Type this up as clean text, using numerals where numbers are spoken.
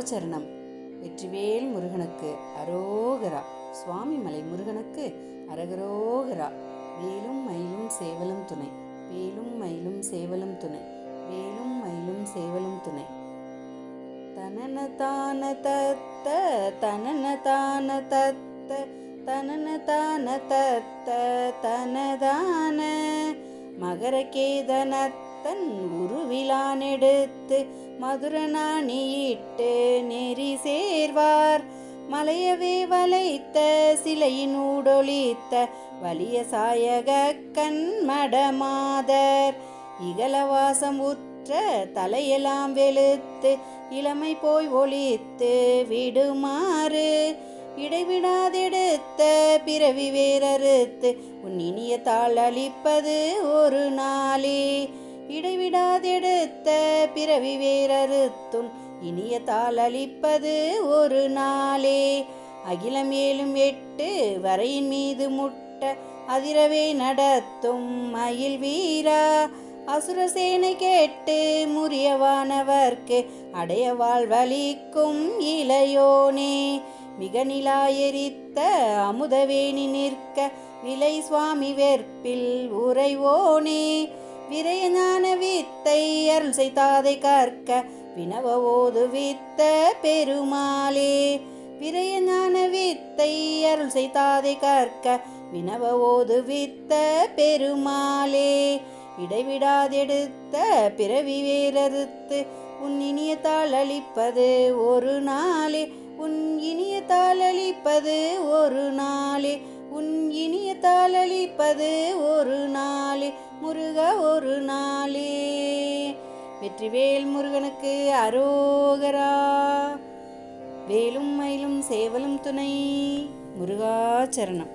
முருகாச்சரணம். வெற்றிவேல் முருகனுக்கு அரோகரா. சுவாமிமலை முருகனுக்கு அரகரோகரா. வேலும் மயிலும் சேவலும் துணை, வேலும் மயிலும் சேவலும் துணை, வேலும் மயிலும் சேவலும் துணை. தனன தான தத்த தனன தான தத்த தனன தான தத்த தனதான மகரகேதனத்தன் உருவிலான் எடுத்து மதுரநாணியிட்டு நெறி சேர்வார். மலையவே வளைத்த சிலையினூடொளித்த வலிய சாயக கண்மடமாதர் இகலவாசம் உற்ற தலையெல்லாம் வெளுத்து இளமை போய் ஒளித்து விடுமாறு இடைவிடாதெடுத்த பிறவி வேறறுத்து உன் இனிய தாள் அளிப்பது ஒரு நாளே. இடைவிடாதெடுத்த பிறவி வேறறுத்துன் இனிய தாள் அளிப்பது ஒரு நாளே. அகிலம் 7 8 வரையின் மீது முட்ட அதிரவே நடத்தும் மயில் வீரா. அசுரசேனை கேட்டு முறியவானவர்க்கு அடைய வாழ்வளிக்கும் இளையோனே. மிக நிலாயெரித்த அமுதவேணி நிற்க விலை சுவாமி வெற்பில் உறைவோனே. விரைய ஞான வித்தை அருள் செய்தாதை கற்க வினவ ஓதுவித்த பெருமாளே. விரைய ஞான வித்தை அருள் செய்தாதை கற்க வினவ ஓதுவித்த பெருமாளே. இடைவிடாதெடுத்த பிறவி வேறறுத்து உன் இனிய தாள் அளிப்பது ஒரு நாளே. உன் இனிய தாள் அளிப்பது ஒரு நாளே. உன் இனிய தாள் அளிப்பது ஒரு நாளே. முருகா ஒரு நாளே. வெற்றிவேல் முருகனுக்கு அரோகரா. வேலும் மயிலும் சேவலும் துணை. முருகாச்சரணம்.